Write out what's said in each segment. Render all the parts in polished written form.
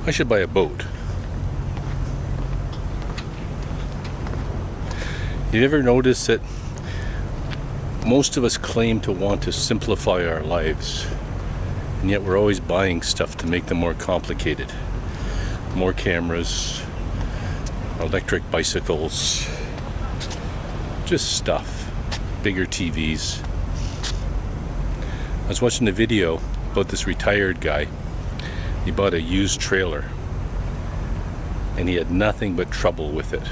I should buy a boat. You ever notice that most of us claim to want to simplify our lives, and yet we're always buying stuff to make them more complicated? More cameras, electric bicycles, just stuff, bigger TVs. I was watching a video about this retired guy. He bought a used trailer and he had nothing but trouble with it.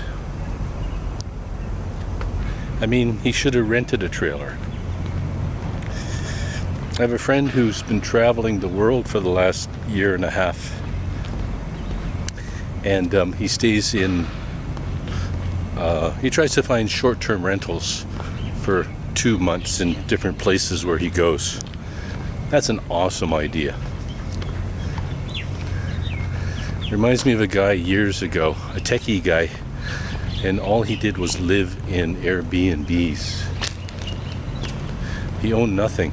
I mean, he should have rented a trailer. I have a friend who's been traveling the world for the last year and a half, and he stays in, he tries to find short-term rentals for 2 months in different places where he goes. That's an awesome idea. Reminds me of a guy years ago, a techie guy, and all he did was live in Airbnbs. He owned nothing,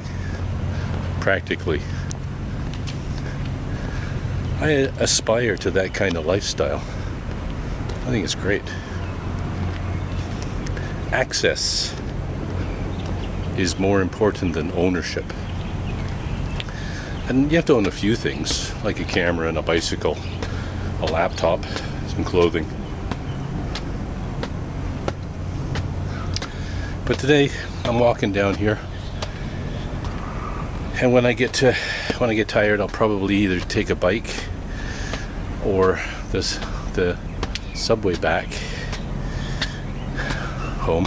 practically. I aspire to that kind of lifestyle. I think it's great. Access is more important than ownership. And you have to own a few things, like a camera and a bicycle, a laptop, some clothing. But today I'm walking down here, and when I get tired, I'll probably either take a bike or the subway back home.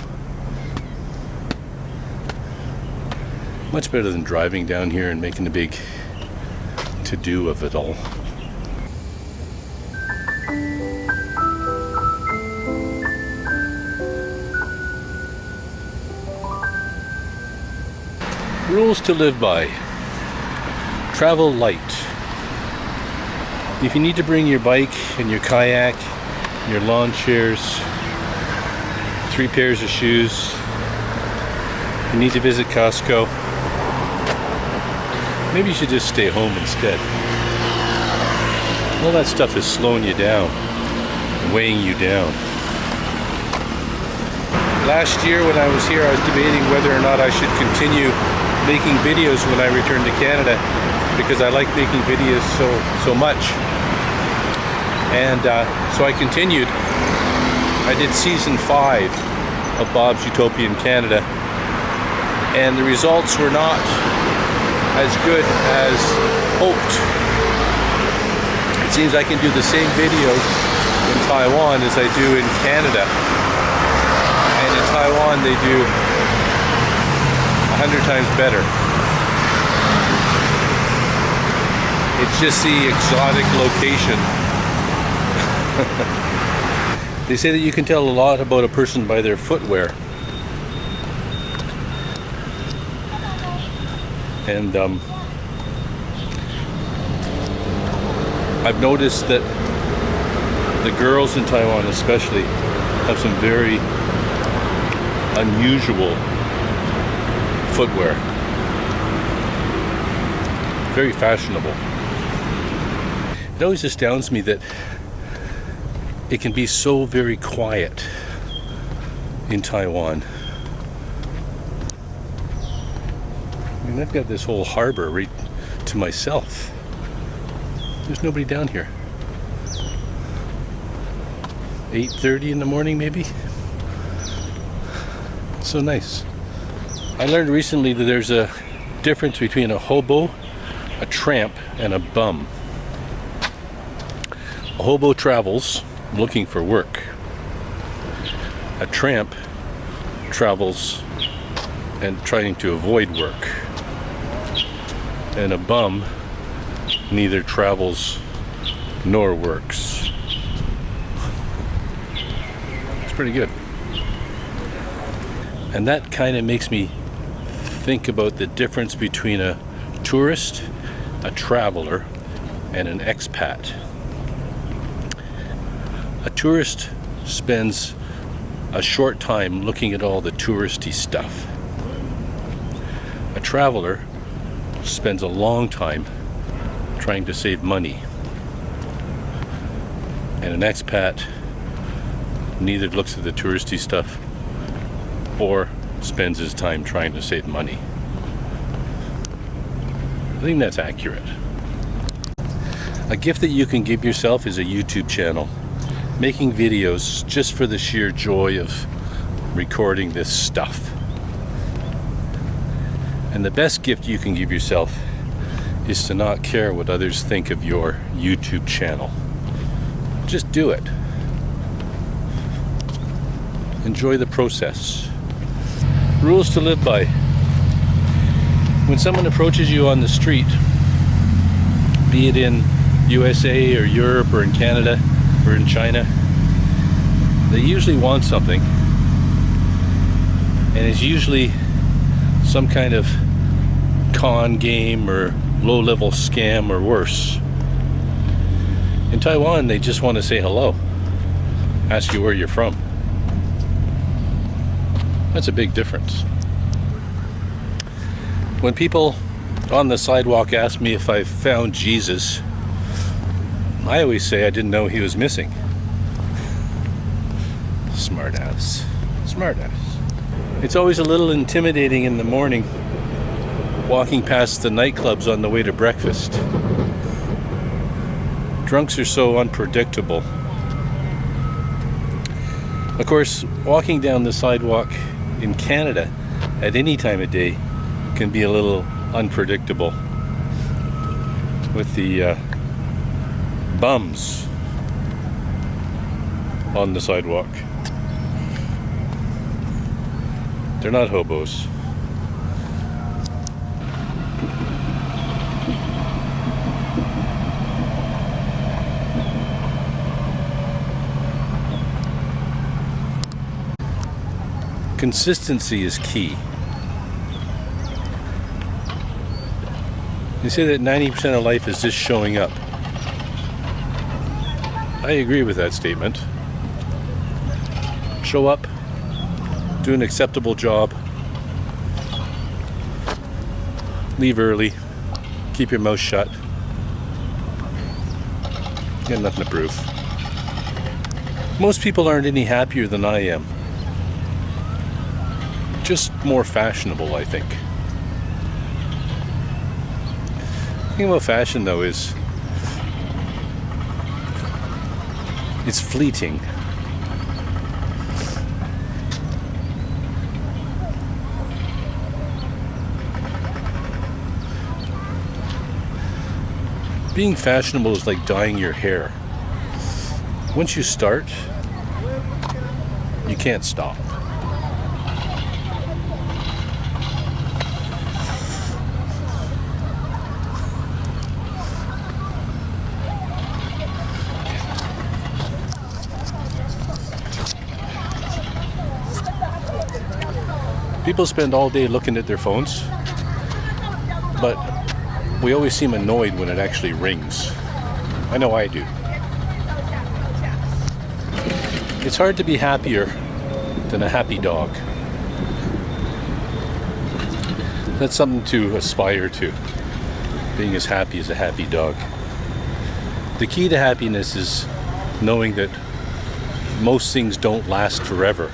Much better than driving down here and making a big to-do of it all. Rules to live by. Travel light. If you need to bring your bike and your kayak, your lawn chairs, 3 pairs of shoes, you need to visit Costco, maybe you should just stay home instead. All that stuff is slowing you down, weighing you down. Last year when I was here, I was debating whether or not I should continue making videos when I return to Canada, because I like making videos so much. And so I continued. I did season 5 of Bob's Utopian Canada, and the results were not as good as hoped. It seems I can do the same videos in Taiwan as I do in Canada, and in Taiwan they do 100 times better. It's just the exotic location. They say that you can tell a lot about a person by their footwear. And I've noticed that the girls in Taiwan especially have some very unusual footwear. Very fashionable. It always astounds me that it can be so very quiet in Taiwan. I mean, I've got this whole harbor right to myself. There's nobody down here. 8:30 in the morning maybe? So nice. I learned recently that there's a difference between a hobo, a tramp, and a bum. A hobo travels looking for work. A tramp travels and trying to avoid work. And a bum neither travels nor works. It's pretty good. And that kind of makes me think about the difference between a tourist, a traveler, and an expat. A tourist spends a short time looking at all the touristy stuff. A traveler spends a long time trying to save money. And an expat neither looks at the touristy stuff or spends his time trying to save money. I think that's accurate. A gift that you can give yourself is a YouTube channel. Making videos just for the sheer joy of recording this stuff. And the best gift you can give yourself is to not care what others think of your YouTube channel. Just do it. Enjoy the process. Rules to live by. When someone approaches you on the street, be it in USA or Europe or in Canada or in China, they usually want something, and it's usually some kind of con game or low-level scam or worse. In Taiwan, they just want to say hello, ask you where you're from. That's a big difference. When people on the sidewalk ask me if I've found Jesus, I always say I didn't know he was missing. Smart ass. Smart ass. It's always a little intimidating in the morning walking past the nightclubs on the way to breakfast. Drunks are so unpredictable. Of course, walking down the sidewalk in Canada at any time of day can be a little unpredictable with the bums on the sidewalk. They're not hobos. Consistency is key. They say that 90% of life is just showing up. I agree with that statement. Show up, do an acceptable job, leave early, keep your mouth shut. You got nothing to prove. Most people aren't any happier than I am. Just more fashionable, I think. The thing about fashion, though, is it's fleeting. Being fashionable is like dyeing your hair. Once you start, you can't stop. People spend all day looking at their phones, but we always seem annoyed when it actually rings. I know I do. It's hard to be happier than a happy dog. That's something to aspire to, being as happy as a happy dog. The key to happiness is knowing that most things don't last forever.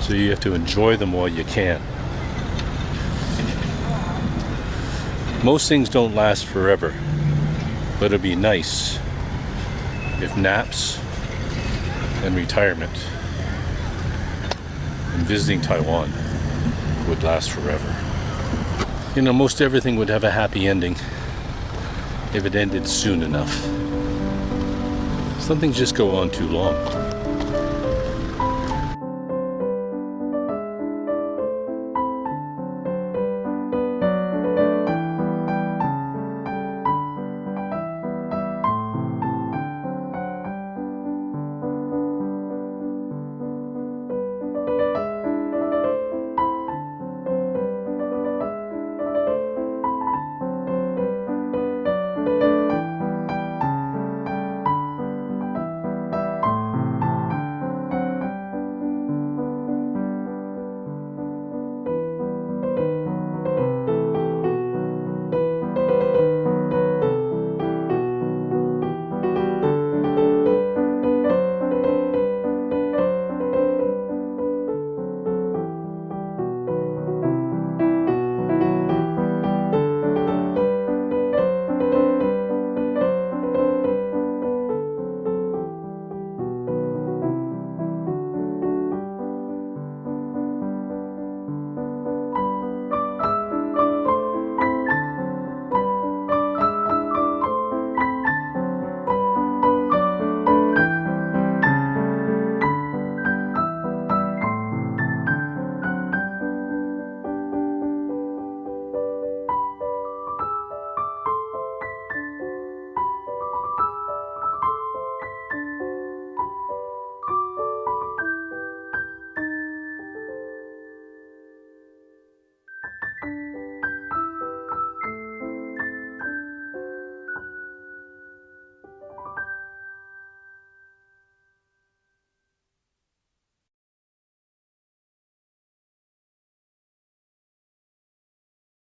So you have to enjoy them while you can. Most things don't last forever, but it'd be nice if naps and retirement and visiting Taiwan would last forever. You know, most everything would have a happy ending if it ended soon enough. Some things just go on too long.